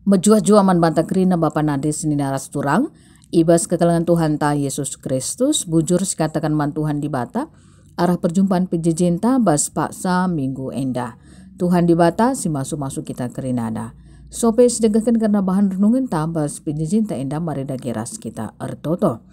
Menjua-jua man banta kerina Bapa Nade seninaras turang, ibas kekalangan Tuhan ta Yesus Kristus, bujur sikatakan man Tuhan di bata, arah perjumpaan pejejenta bas paksa minggu enda. Tuhan di bata si masuk-masuk kita kerinada. Sope sedegahkan karena bahan renungan ta bas pejejenta enda marida geras kita ertoto.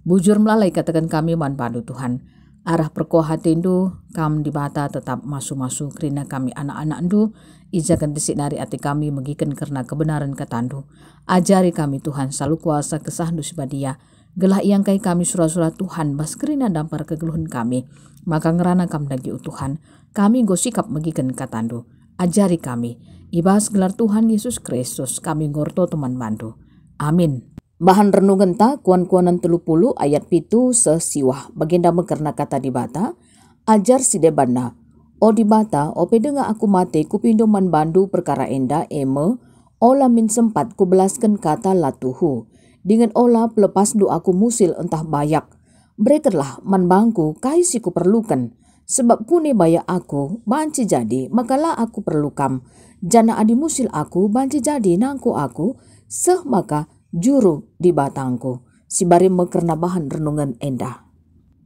Bujur melalai katakan kami man padu Tuhan. Arah perkoha tendu kam di bata tetap masuk-masuk kerina kami anak-anak ndu ijakan disik dari hati kami megikan karena kebenaran katandu. Ajari kami Tuhan selalu kuasa kesah ndu sebadia. Gelah yang kai kami surah-surah Tuhan bas kerina dampar kegeluhan kami. Maka ngerana kam dagi Tuhan kami go sikap megikan katandu. Ajari kami ibas gelar Tuhan Yesus Kristus kami ngorto teman bantu. Amin. Bahan renungan ta kuan-kuanan 30 ayat pitu sesiwah baginda mekerna kata di bata ajar si debana o di bata o pedenga aku mate kupindo man bandu perkara enda eme ola min sempat ku belaskan kata latuhu dengan ola pelepas du aku musil entah bayak brekerlah man bangku kai si ku perlukan sebab kune baya aku banci jadi makalah aku perlukam jana adi musil aku banci jadi nangku aku seh maka juru di batangku, si bari mekerna bahan renungan endah.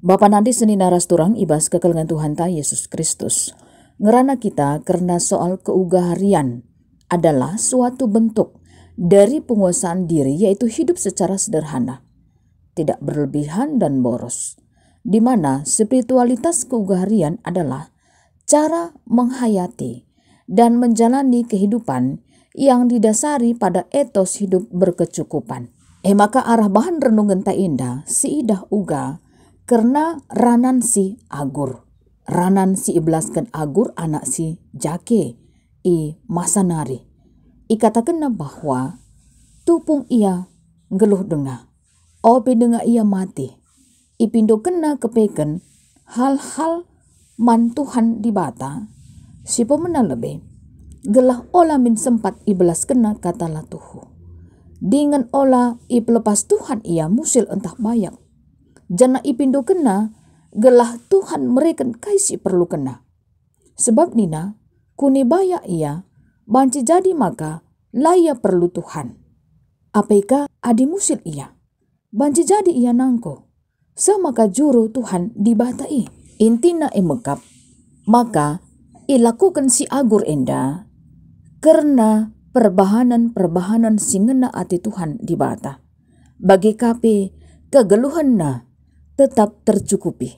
Bapa Nade seni naras turang ibas kekelengan Tuhan ta Yesus Kristus. Ngerana kita karena soal keugaharian adalah suatu bentuk dari penguasaan diri yaitu hidup secara sederhana, tidak berlebihan dan boros. Di mana spiritualitas keugaharian adalah cara menghayati dan menjalani kehidupan yang didasari pada etos hidup berkecukupan. Maka arah bahan renungan ta indah si idah uga karena ranan si agur. Ranan si iblaskan agur anak si jake i masanari. Ikatakan bahwa tupung ia ngeluh denga. Ope denga ia mati. Ipindo kena kepeken hal-hal man Tuhan di bata. Si pemena lebih. Gelah ola min sempat ibelas kena kata latuhu. Dengan ola ipelepas Tuhan ia musil entah bayak. Jana ipindo kena gelah Tuhan mereka kaisi perlu kena. Sebab nina kuni bayak ia banci jadi maka laya perlu Tuhan. Apakah adi musil ia banci jadi ia nangko. Semaka juru Tuhan dibatai. Intina emekap maka ilakukan si agur enda karena perbahanan singena ati Tuhan di bata. Bagi kape kegeluhan na tetap tercukupi.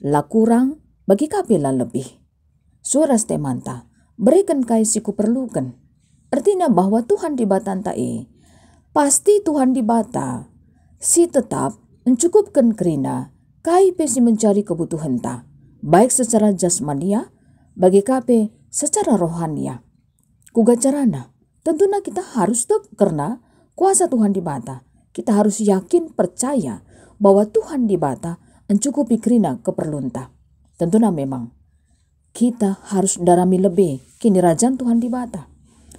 La kurang bagi kape la lebih. Suara stemanta berikan kai siku perlukan. Artinya bahwa Tuhan di bata tae. Pasti Tuhan di bata si tetap mencukupkan kerina kai pesi mencari kebutuhan ta. Baik secara jasmania bagi kape secara rohania. Kuga carana, tentunya kita harus karena kuasa Tuhan di bata. Kita harus yakin percaya bahwa Tuhan di bata mencukupi kerina keperluan ta. Tentunya memang kita harus darami lebih kini rajaan Tuhan di bata.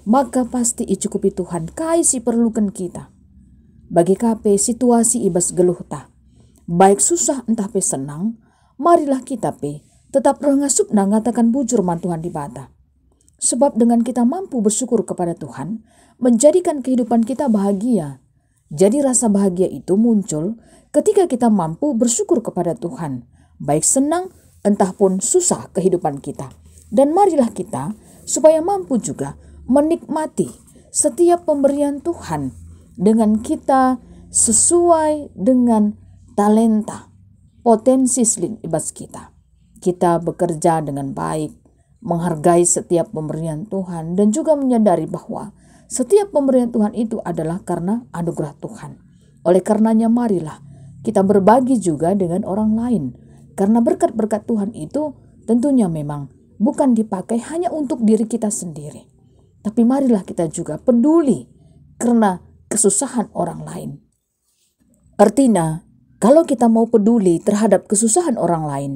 Maka pasti icukupi Tuhan kai si perlukan kita. Bagi kape situasi ibas geluh ta. Baik susah entah pe senang, marilah kita pe tetap rengasup na ngatakan bujur man Tuhan di bata. Sebab dengan kita mampu bersyukur kepada Tuhan, menjadikan kehidupan kita bahagia. Jadi rasa bahagia itu muncul ketika kita mampu bersyukur kepada Tuhan. Baik senang, entah pun susah kehidupan kita. Dan marilah kita supaya mampu juga menikmati setiap pemberian Tuhan dengan kita sesuai dengan talenta, potensi selin ibas kita. Kita bekerja dengan baik, menghargai setiap pemberian Tuhan dan juga menyadari bahwa setiap pemberian Tuhan itu adalah karena anugerah Tuhan. Oleh karenanya marilah kita berbagi juga dengan orang lain. Karena berkat-berkat Tuhan itu tentunya memang bukan dipakai hanya untuk diri kita sendiri. Tapi marilah kita juga peduli karena kesusahan orang lain. Artinya kalau kita mau peduli terhadap kesusahan orang lain,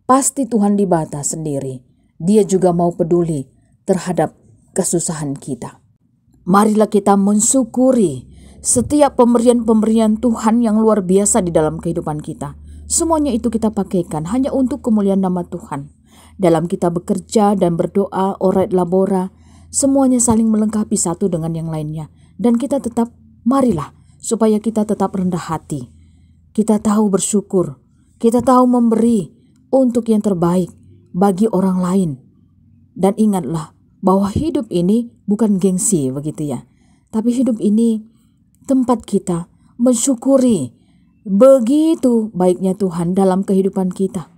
pasti Tuhan di bata sendiri. Dia juga mau peduli terhadap kesusahan kita. Marilah kita mensyukuri setiap pemberian-pemberian Tuhan yang luar biasa di dalam kehidupan kita. Semuanya itu kita pakaikan hanya untuk kemuliaan nama Tuhan. Dalam kita bekerja dan berdoa, oret labora, Semuanya saling melengkapi satu dengan yang lainnya. Dan kita tetap, marilah supaya kita tetap rendah hati. Kita tahu bersyukur, kita tahu memberi untuk yang terbaik bagi orang lain. Dan ingatlah bahwa hidup ini bukan gengsi begitu ya. Tapi hidup ini tempat kita mensyukuri begitu baiknya Tuhan dalam kehidupan kita.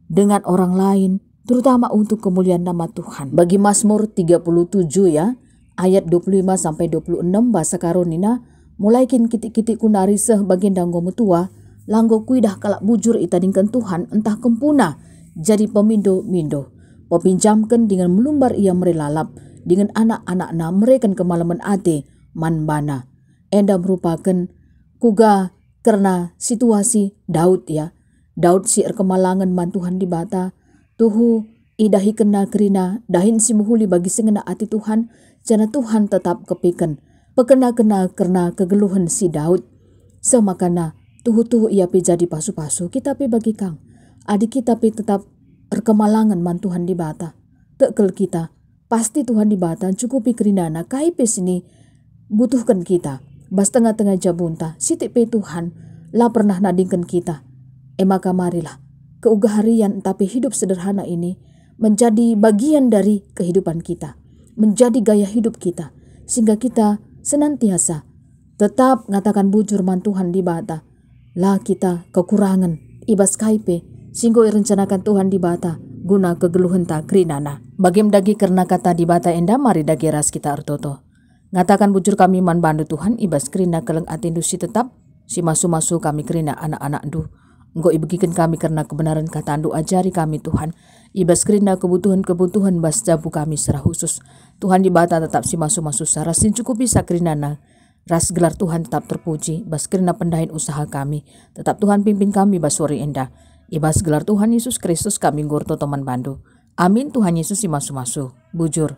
Dengan orang lain, terutama untuk kemuliaan nama Tuhan. Bagi Mazmur 37 ya, ayat 25-26 bahasa Karonina, mulai kin kitik-kitik kunari seh bagian danggomu tua, langgo kuidah kalak bujur itadingkan Tuhan entah kempuna, jadi pemindo-mindo. Popinjamkan dengan melumbar ia merelalap, dengan anak-anak-na mereka kemalaman ate manbana. Enda merupakan kuga karena situasi Daud ya. Daud si kemalangan mantuhan di bata, tuhu idahi kena kerina, dahin si muhuli bagi sengena ati Tuhan, jana Tuhan tetap kepikan. Pekena-kena karena kegeluhan si Daud. Semakana tuhu-tuhu ia pi jadi pasu-pasu, kita pi bagi kang. Adik kita pi tetap kemalangan mantuhan di bata. Tekel kita, pasti Tuhan di bata cukupi kerinana, kai pe sini butuhkan kita. Bas tengah-tengah jabunta, sitik pe Tuhan, lah pernah nadingkan kita. Maka marilah, keugaharian tapi hidup sederhana ini menjadi bagian dari kehidupan kita. Menjadi gaya hidup kita. Sehingga kita senantiasa tetap ngatakan bujur mantuhan di bata. Lah kita kekurangan, ibas kaipe, sehingga rencanakan Tuhan di bata, guna kegeluhan tak kerinana. Bagim dagi karena kata di bata enda, mari dagi ras kita artoto. Ngatakan bujur kami man bandu Tuhan, ibas kerina keleng atindu si tetap, si masu-masu kami kerina anak-anak du. Engkau ibegikan kami karena kebenaran kata andu ajari kami Tuhan. Ibas kerina kebutuhan-kebutuhan bas jabu kami secara khusus. Tuhan di bata tetap si masu-masu sarasin cukup bisa kerinana. Ras gelar Tuhan tetap terpuji, bas kerina pendahin usaha kami. Tetap Tuhan pimpin kami bas sore endah. Ibas gelar Tuhan Yesus Kristus kami ngurto teman bandu. Amin Tuhan Yesus si masu-masu. Bujur.